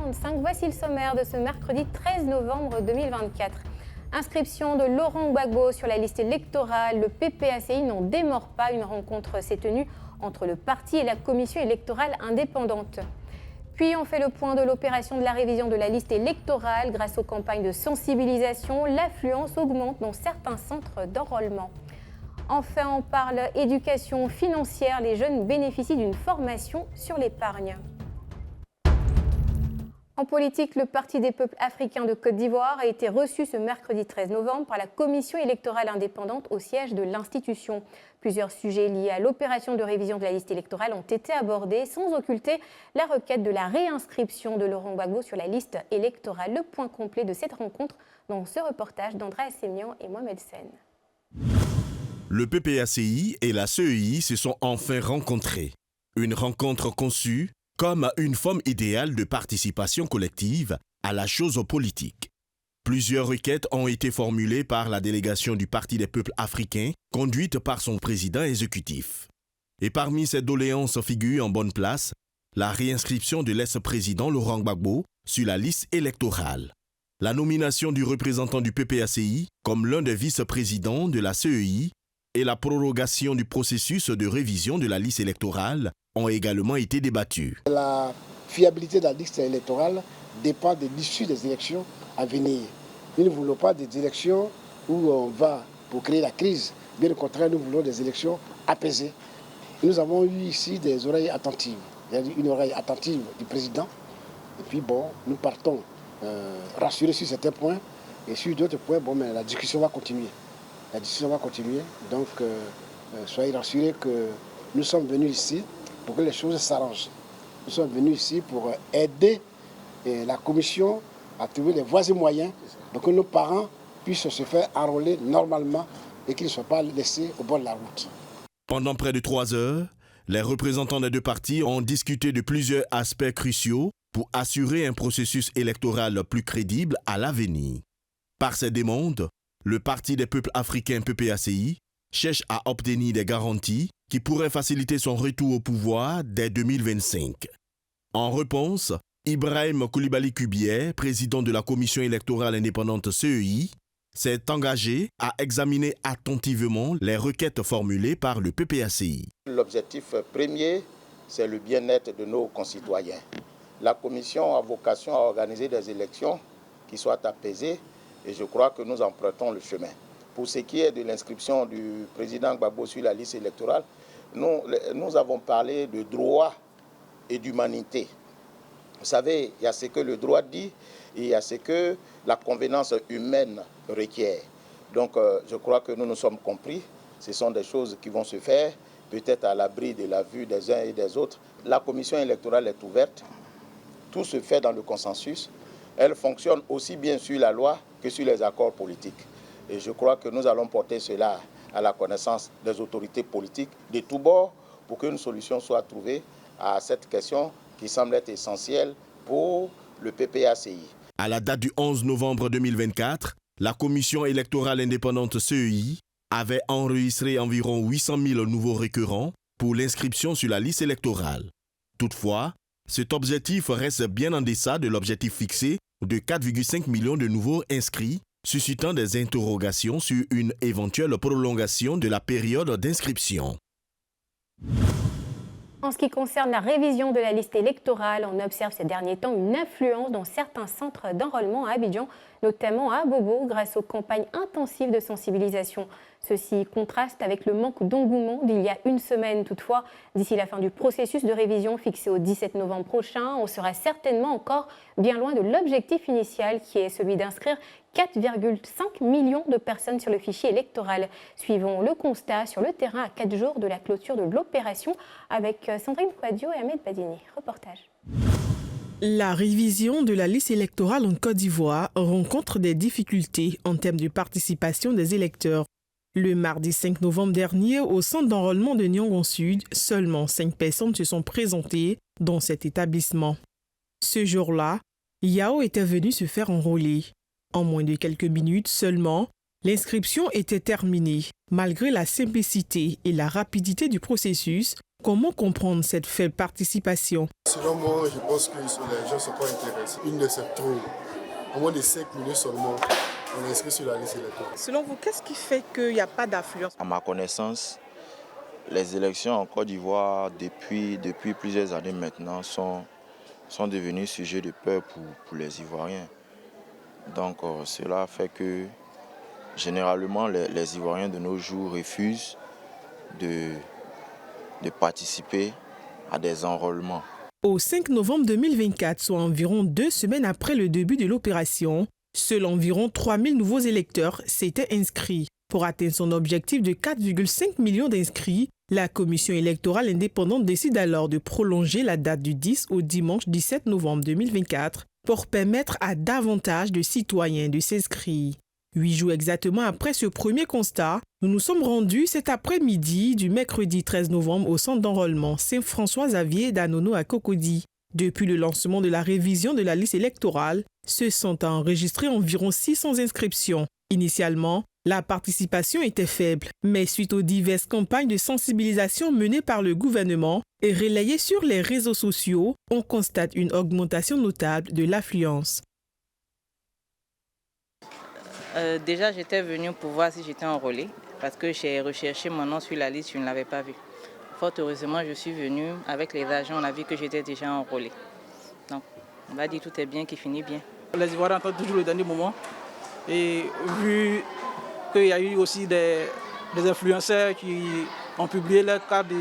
7h45, voici le sommaire de ce mercredi 13 novembre 2024. Inscription de Laurent Gbagbo sur la liste électorale, le PPACI n'en démord pas. Une rencontre s'est tenue entre le parti et la commission électorale indépendante. Puis on fait le point de l'opération de la révision de la liste électorale. Grâce aux campagnes de sensibilisation, l'affluence augmente dans certains centres d'enrôlement. Enfin, on parle éducation financière. Les jeunes bénéficient d'une formation sur l'épargne. En politique, le Parti des peuples africains de Côte d'Ivoire a été reçu ce mercredi 13 novembre par la commission électorale indépendante au siège de l'institution. Plusieurs sujets liés à l'opération de révision de la liste électorale ont été abordés, sans occulter la requête de la réinscription de Laurent Gbagbo sur la liste électorale. Le point complet de cette rencontre dans ce reportage d'André Assemian et Mohamed Sen. Le PPACI et la CEI se sont enfin rencontrés. Une rencontre conçue comme une forme idéale de participation collective à la chose politique. Plusieurs requêtes ont été formulées par la délégation du Parti des peuples africains, conduite par son président exécutif. Et parmi ces doléances figure en bonne place la réinscription de l'ex-président Laurent Gbagbo sur la liste électorale, la nomination du représentant du PPACI comme l'un des vice-présidents de la CEI et la prorogation du processus de révision de la liste électorale ont également été débattus. La fiabilité de la liste électorale dépend de l'issue des élections à venir. Nous ne voulons pas des élections où on va pour créer la crise. Bien au contraire, nous voulons des élections apaisées. Nous avons eu ici des oreilles attentives. Il y a une oreille attentive du président. Et puis nous partons rassurés sur certains points. Et sur d'autres points, mais la discussion va continuer. La discussion va continuer. Donc, soyez rassurés que nous sommes venus ici pour que les choses s'arrangent. Nous sommes venus ici pour aider la commission à trouver les voies et moyens pour que nos parents puissent se faire enrôler normalement et qu'ils ne soient pas laissés au bord de la route. Pendant près de 3 heures, les représentants des deux partis ont discuté de plusieurs aspects cruciaux pour assurer un processus électoral plus crédible à l'avenir. Par ces demandes, le Parti des peuples africains PPACI cherche à obtenir des garanties qui pourraient faciliter son retour au pouvoir dès 2025. En réponse, Ibrahim Koulibaly Kubier, président de la commission électorale indépendante CEI, s'est engagé à examiner attentivement les requêtes formulées par le PPACI. L'objectif premier, c'est le bien-être de nos concitoyens. La commission a vocation à organiser des élections qui soient apaisées et je crois que nous empruntons le chemin. Pour ce qui est de l'inscription du président Gbagbo sur la liste électorale, nous avons parlé de droit et d'humanité. Vous savez, il y a ce que le droit dit et il y a ce que la convenance humaine requiert. Donc, je crois que nous nous sommes compris. Ce sont des choses qui vont se faire, peut-être à l'abri de la vue des uns et des autres. La commission électorale est ouverte. Tout se fait dans le consensus. Elle fonctionne aussi bien sur la loi que sur les accords politiques. Et je crois que nous allons porter cela à la connaissance des autorités politiques de tous bords pour qu'une solution soit trouvée à cette question qui semble être essentielle pour le PPACI. À la date du 11 novembre 2024, la commission électorale indépendante CEI avait enregistré environ 800 000 nouveaux récurrents pour l'inscription sur la liste électorale. Toutefois, cet objectif reste bien en deçà de l'objectif fixé de 4,5 millions de nouveaux inscrits, suscitant des interrogations sur une éventuelle prolongation de la période d'inscription. En ce qui concerne la révision de la liste électorale, on observe ces derniers temps une influence dans certains centres d'enrôlement à Abidjan, notamment à Bobo, grâce aux campagnes intensives de sensibilisation. Ceci contraste avec le manque d'engouement d'il y a une semaine. Toutefois, d'ici la fin du processus de révision fixé au 17 novembre prochain, on sera certainement encore bien loin de l'objectif initial qui est celui d'inscrire 4,5 millions de personnes sur le fichier électoral. Suivons le constat sur le terrain à 4 jours de la clôture de l'opération avec Sandrine Kouadio et Ahmed Badini. Reportage. La révision de la liste électorale en Côte d'Ivoire rencontre des difficultés en termes de participation des électeurs. Le mardi 5 novembre dernier, au centre d'enrôlement de Niangon Sud, seulement 5 personnes se sont présentées dans cet établissement. Ce jour-là, Yao était venu se faire enrôler. En moins de quelques minutes seulement, l'inscription était terminée. Malgré la simplicité et la rapidité du processus, Comment comprendre cette faible participation? Selon moi, je pense que les gens ne sont pas intéressés. Une de c'est trop. En moins de 5 minutes seulement, on est inscrit sur la liste électorale. Selon vous, qu'est-ce qui fait qu'il n'y a pas d'affluence? À ma connaissance, les élections en Côte d'Ivoire, depuis plusieurs années maintenant, sont devenues sujet de peur pour les Ivoiriens. Donc cela fait que généralement les Ivoiriens de nos jours refusent de participer à des enrôlements. Au 5 novembre 2024, soit environ 2 semaines après le début de l'opération, seuls environ 3000 nouveaux électeurs s'étaient inscrits. Pour atteindre son objectif de 4,5 millions d'inscrits, la Commission électorale indépendante décide alors de prolonger la date du 10 au dimanche 17 novembre 2024 pour permettre à davantage de citoyens de s'inscrire. 8 jours exactement après ce premier constat, nous nous sommes rendus cet après-midi du mercredi 13 novembre au centre d'enrôlement Saint-François-Xavier d'Anono à Cocody. Depuis le lancement de la révision de la liste électorale, se sont enregistrés environ 600 inscriptions. Initialement, la participation était faible, mais suite aux diverses campagnes de sensibilisation menées par le gouvernement et relayées sur les réseaux sociaux, on constate une augmentation notable de l'affluence. Déjà, j'étais venue pour voir si j'étais enrôlée parce que j'ai recherché mon nom sur la liste, je ne l'avais pas vu. Fort heureusement, je suis venue avec les agents, on a vu que j'étais déjà enrôlée. Donc, on va dire tout est bien qui finit bien. Les Ivoiriens attendent toujours le dernier moment. Et vu qu'il y a eu aussi des influenceurs qui ont publié leur carte de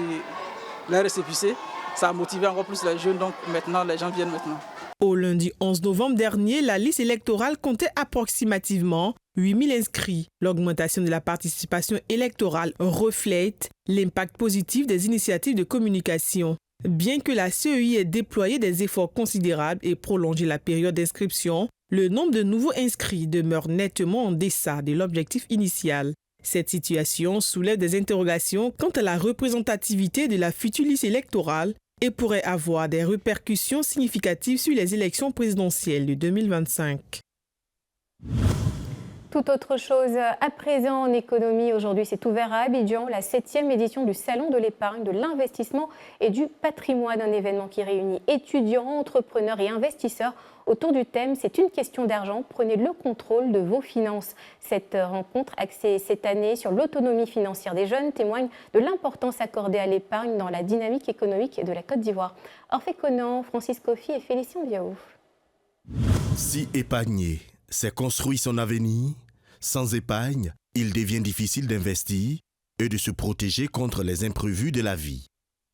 leur récépissé, ça a motivé encore plus les jeunes, donc maintenant les gens viennent maintenant. Au lundi 11 novembre dernier, la liste électorale comptait approximativement 8000 inscrits. L'augmentation de la participation électorale reflète l'impact positif des initiatives de communication. Bien que la CEI ait déployé des efforts considérables et prolongé la période d'inscription, le nombre de nouveaux inscrits demeure nettement en deçà de l'objectif initial. Cette situation soulève des interrogations quant à la représentativité de la future liste électorale et pourrait avoir des répercussions significatives sur les élections présidentielles de 2025. Tout autre chose à présent en économie. Aujourd'hui, c'est ouvert à Abidjan, la 7e édition du Salon de l'épargne, de l'investissement et du patrimoine, un événement qui réunit étudiants, entrepreneurs et investisseurs autour du thème « C'est une question d'argent, prenez le contrôle de vos finances ». Cette rencontre axée cette année sur l'autonomie financière des jeunes témoigne de l'importance accordée à l'épargne dans la dynamique économique de la Côte d'Ivoire. Orphée Conan, Francis Kofi et Félicien Biaouf. Si épargner, c'est construire son avenir, sans épargne, il devient difficile d'investir et de se protéger contre les imprévus de la vie.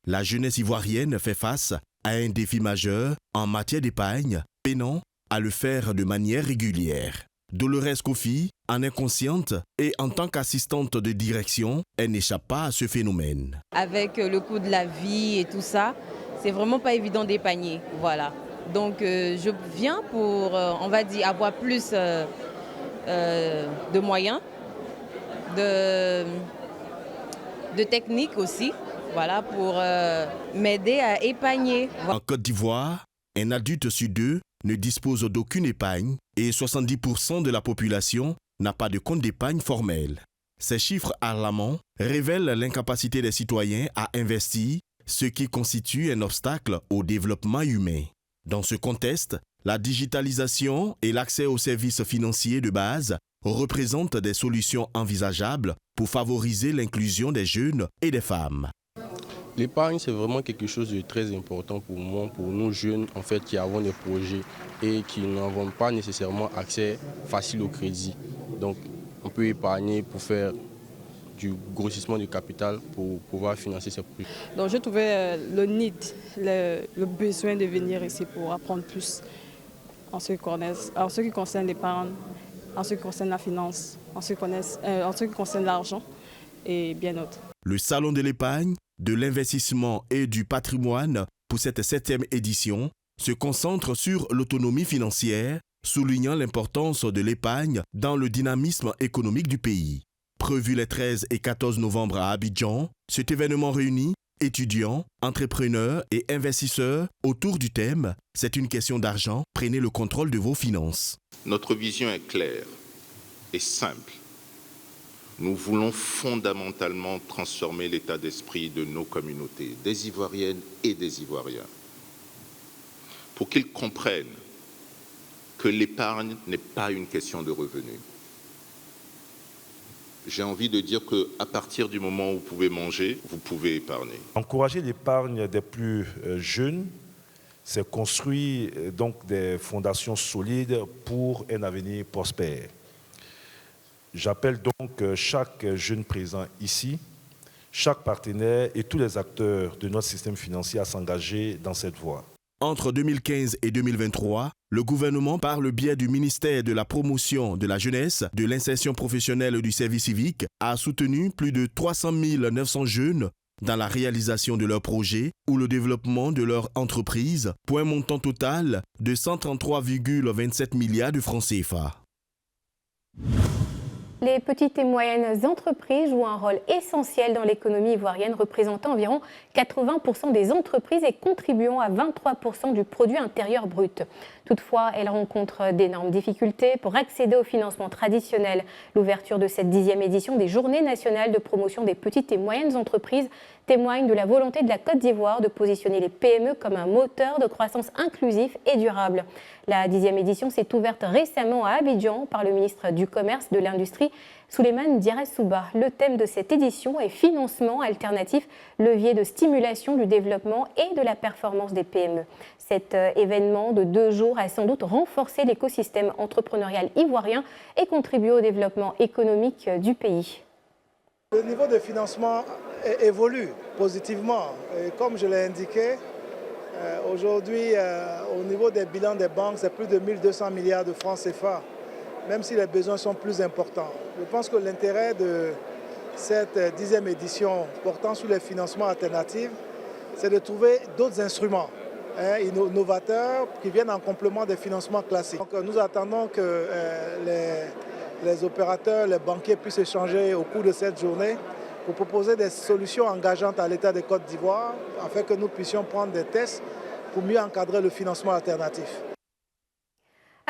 La jeunesse ivoirienne fait face à un défi majeur en matière d'épargne, peinant à le faire de manière régulière. Dolores Kofi, en est consciente et en tant qu'assistante de direction, elle n'échappe pas à ce phénomène. Avec le coût de la vie et tout ça, c'est vraiment pas évident d'épargner. Voilà. Donc je viens pour, on va dire, avoir plus de moyens, de techniques aussi, voilà, pour m'aider à épargner. En Côte d'Ivoire, un adulte sur 2 ne dispose d'aucune épargne et 70% de la population n'a pas de compte d'épargne formel. Ces chiffres alarmants révèlent l'incapacité des citoyens à investir, ce qui constitue un obstacle au développement humain. Dans ce contexte, la digitalisation et l'accès aux services financiers de base représentent des solutions envisageables pour favoriser l'inclusion des jeunes et des femmes. L'épargne, c'est vraiment quelque chose de très important pour moi, pour nous jeunes en fait, qui avons des projets et qui n'avons pas nécessairement accès facile au crédit. Donc, on peut épargner pour faire du grossissement du capital pour pouvoir financer ces projets. Donc, je trouvais le need, le besoin de venir ici pour apprendre plus en ce qui concerne l'épargne, en ce qui concerne la finance, en ce qui concerne l'argent et bien d'autres. Le Salon de l'épargne, de l'investissement et du patrimoine pour cette 7e édition se concentre sur l'autonomie financière, soulignant l'importance de l'épargne dans le dynamisme économique du pays. Prévu les 13 et 14 novembre à Abidjan, cet événement réunit étudiants, entrepreneurs et investisseurs autour du thème « C'est une question d'argent, prenez le contrôle de vos finances ». Notre vision est claire et simple. Nous voulons fondamentalement transformer l'état d'esprit de nos communautés, des Ivoiriennes et des Ivoiriens, pour qu'ils comprennent que l'épargne n'est pas une question de revenus. J'ai envie de dire qu'à partir du moment où vous pouvez manger, vous pouvez épargner. Encourager l'épargne des plus jeunes, c'est construire donc des fondations solides pour un avenir prospère. J'appelle donc chaque jeune présent ici, chaque partenaire et tous les acteurs de notre système financier à s'engager dans cette voie. Entre 2015 et 2023, le gouvernement, par le biais du ministère de la Promotion de la Jeunesse, de l'Insertion professionnelle et du service civique, a soutenu plus de 300 900 jeunes dans la réalisation de leurs projets ou le développement de leur entreprise, pour un montant total de 133,27 milliards de francs CFA. Les petites et moyennes entreprises jouent un rôle essentiel dans l'économie ivoirienne, représentant environ 80% des entreprises et contribuant à 23% du produit intérieur brut. Toutefois, elles rencontrent d'énormes difficultés pour accéder au financement traditionnel. L'ouverture de cette 10e édition des Journées nationales de promotion des petites et moyennes entreprises témoigne de la volonté de la Côte d'Ivoire de positionner les PME comme un moteur de croissance inclusif et durable. La 10e édition s'est ouverte récemment à Abidjan par le ministre du Commerce, de l'Industrie, Souleymane Diarra-Souba. Le thème de cette édition est financement alternatif, levier de stimulation du développement et de la performance des PME. Cet événement de 2 jours a sans doute renforcé l'écosystème entrepreneurial ivoirien et contribué au développement économique du pays. Le niveau de financement évolue positivement. Et comme je l'ai indiqué, aujourd'hui, au niveau des bilans des banques, c'est plus de 1200 milliards de francs CFA, même si les besoins sont plus importants. Je pense que l'intérêt de cette 10e édition portant sur les financements alternatifs, c'est de trouver d'autres instruments innovateurs qui viennent en complément des financements classiques. Donc, nous attendons que les opérateurs, les banquiers puissent échanger au cours de cette journée pour proposer des solutions engageantes à l'État de Côte d'Ivoire afin que nous puissions prendre des tests pour mieux encadrer le financement alternatif.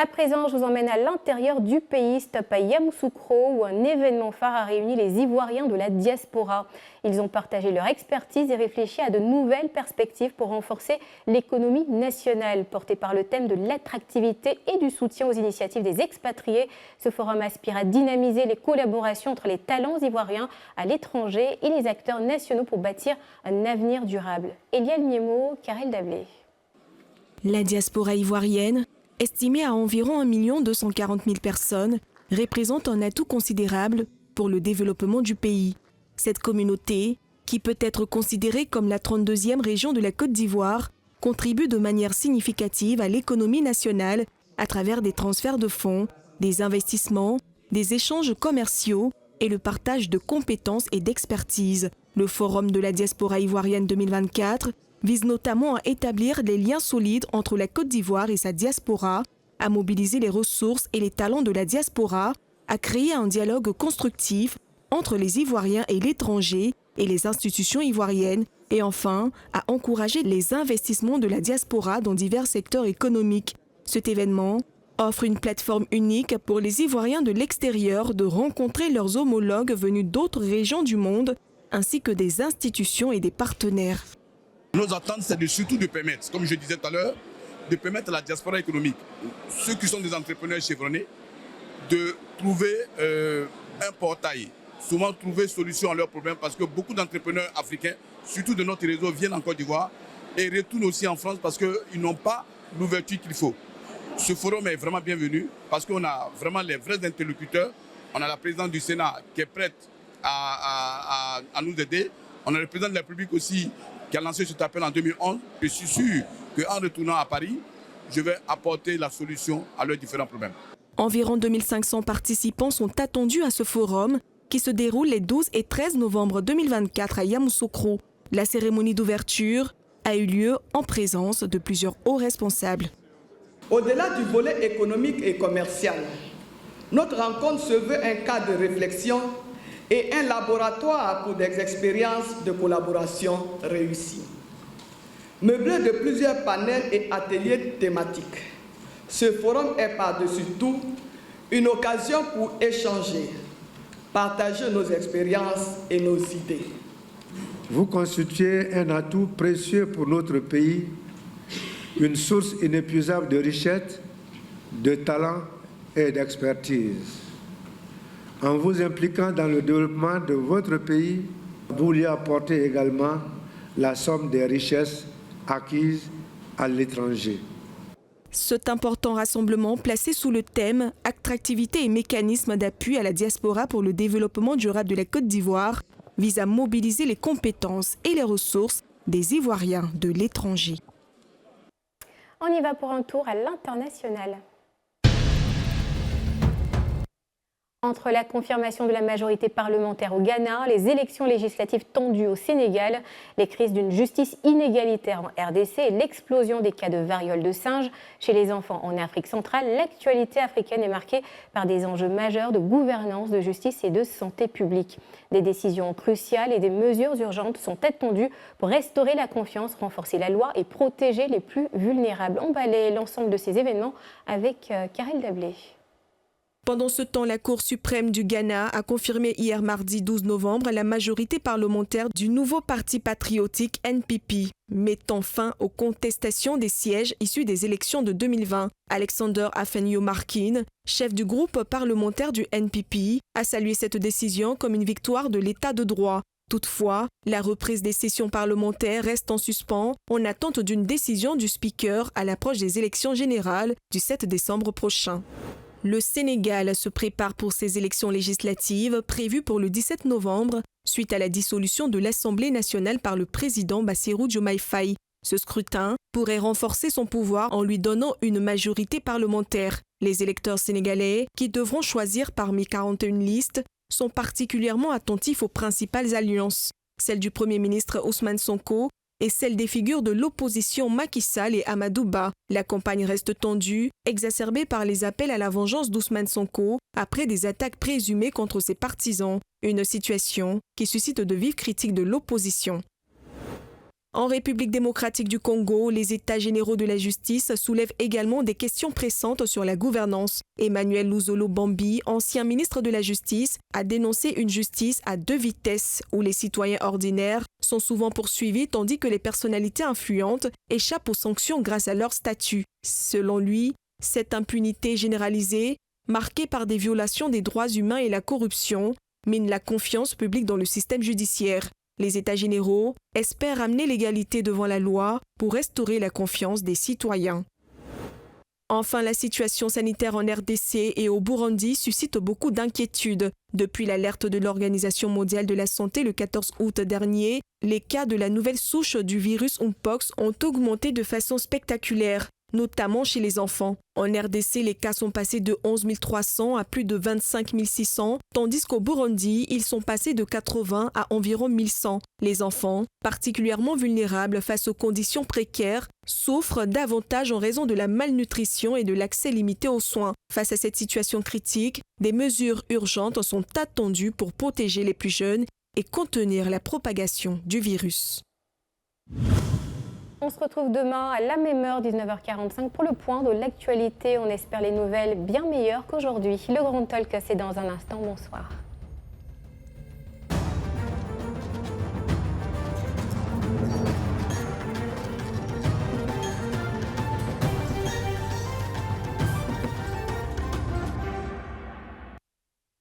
À présent, je vous emmène à l'intérieur du pays, stop à Yamoussoukro, où un événement phare a réuni les Ivoiriens de la diaspora. Ils ont partagé leur expertise et réfléchi à de nouvelles perspectives pour renforcer l'économie nationale. Porté par le thème de l'attractivité et du soutien aux initiatives des expatriés, ce forum aspire à dynamiser les collaborations entre les talents ivoiriens à l'étranger et les acteurs nationaux pour bâtir un avenir durable. Eliel Niemo, Karel Dablé. La diaspora ivoirienne, estimée à environ 1 240 000 personnes, représente un atout considérable pour le développement du pays. Cette communauté, qui peut être considérée comme la 32e région de la Côte d'Ivoire, contribue de manière significative à l'économie nationale à travers des transferts de fonds, des investissements, des échanges commerciaux et le partage de compétences et d'expertise. Le Forum de la diaspora ivoirienne 2024 vise notamment à établir des liens solides entre la Côte d'Ivoire et sa diaspora, à mobiliser les ressources et les talents de la diaspora, à créer un dialogue constructif entre les Ivoiriens et l'étranger et les institutions ivoiriennes, et enfin, à encourager les investissements de la diaspora dans divers secteurs économiques. Cet événement offre une plateforme unique pour les Ivoiriens de l'extérieur de rencontrer leurs homologues venus d'autres régions du monde, ainsi que des institutions et des partenaires. Nos attentes, c'est surtout de permettre, comme je disais tout à l'heure, de permettre à la diaspora économique, ceux qui sont des entrepreneurs chevronnés, de trouver un portail, souvent trouver solution à leurs problèmes, parce que beaucoup d'entrepreneurs africains, surtout de notre réseau, viennent en Côte d'Ivoire et retournent aussi en France parce qu'ils n'ont pas l'ouverture qu'il faut. Ce forum est vraiment bienvenu parce qu'on a vraiment les vrais interlocuteurs. On a la présidente du Sénat qui est prête à nous aider. On a le président de la République aussi qui a lancé cet appel en 2011. Je suis sûr qu'en retournant à Paris, je vais apporter la solution à leurs différents problèmes. Environ 2500 participants sont attendus à ce forum qui se déroule les 12 et 13 novembre 2024 à Yamoussoukro. La cérémonie d'ouverture a eu lieu en présence de plusieurs hauts responsables. Au-delà du volet économique et commercial, notre rencontre se veut un cadre de réflexion et un laboratoire pour des expériences de collaboration réussies. Meublé de plusieurs panels et ateliers thématiques, ce forum est par-dessus tout une occasion pour échanger, partager nos expériences et nos idées. Vous constituez un atout précieux pour notre pays, une source inépuisable de richesse, de talent et d'expertise. En vous impliquant dans le développement de votre pays, vous lui apportez également la somme des richesses acquises à l'étranger. Cet important rassemblement placé sous le thème « Attractivité et mécanismes d'appui à la diaspora pour le développement durable de la Côte d'Ivoire » vise à mobiliser les compétences et les ressources des Ivoiriens de l'étranger. On y va pour un tour à l'international. Entre la confirmation de la majorité parlementaire au Ghana, les élections législatives tendues au Sénégal, les crises d'une justice inégalitaire en RDC et l'explosion des cas de variole de singe chez les enfants en Afrique centrale, l'actualité africaine est marquée par des enjeux majeurs de gouvernance, de justice et de santé publique. Des décisions cruciales et des mesures urgentes sont attendues pour restaurer la confiance, renforcer la loi et protéger les plus vulnérables. On balaye l'ensemble de ces événements avec Karel Dablé. Pendant ce temps, la Cour suprême du Ghana a confirmé hier mardi 12 novembre la majorité parlementaire du nouveau parti patriotique NPP, mettant fin aux contestations des sièges issus des élections de 2020. Alexander Afenyo-Markin, chef du groupe parlementaire du NPP, a salué cette décision comme une victoire de l'état de droit. Toutefois, la reprise des sessions parlementaires reste en suspens en attente d'une décision du Speaker à l'approche des élections générales du 7 décembre prochain. Le Sénégal se prépare pour ses élections législatives prévues pour le 17 novembre, suite à la dissolution de l'Assemblée nationale par le président Bassirou Diomaye Faye. Ce scrutin pourrait renforcer son pouvoir en lui donnant une majorité parlementaire. Les électeurs sénégalais, qui devront choisir parmi 41 listes, sont particulièrement attentifs aux principales alliances, celle du Premier ministre Ousmane Sonko et celle des figures de l'opposition Macky Sall et Amadou Ba. La campagne reste tendue, exacerbée par les appels à la vengeance d'Ousmane Sonko après des attaques présumées contre ses partisans, une situation qui suscite de vives critiques de l'opposition. En République démocratique du Congo, les États généraux de la justice soulèvent également des questions pressantes sur la gouvernance. Emmanuel Luzolo Bambi, ancien ministre de la Justice, a dénoncé une justice à deux vitesses, où les citoyens ordinaires sont souvent poursuivis tandis que les personnalités influentes échappent aux sanctions grâce à leur statut. Selon lui, cette impunité généralisée, marquée par des violations des droits humains et la corruption, mine la confiance publique dans le système judiciaire. Les États généraux espèrent amener l'égalité devant la loi pour restaurer la confiance des citoyens. Enfin, la situation sanitaire en RDC et au Burundi suscite beaucoup d'inquiétudes. Depuis l'alerte de l'Organisation mondiale de la santé le 14 août dernier, les cas de la nouvelle souche du virus Mpox ont augmenté de façon spectaculaire, notamment chez les enfants. En RDC, les cas sont passés de 11 300 à plus de 25 600, tandis qu'au Burundi, ils sont passés de 80 à environ 1100. Les enfants, particulièrement vulnérables face aux conditions précaires, souffrent davantage en raison de la malnutrition et de l'accès limité aux soins. Face à cette situation critique, des mesures urgentes sont attendues pour protéger les plus jeunes et contenir la propagation du virus. On se retrouve demain à la même heure, 19h45, pour le point de l'actualité. On espère les nouvelles bien meilleures qu'aujourd'hui. Le Grand Talk, c'est dans un instant. Bonsoir.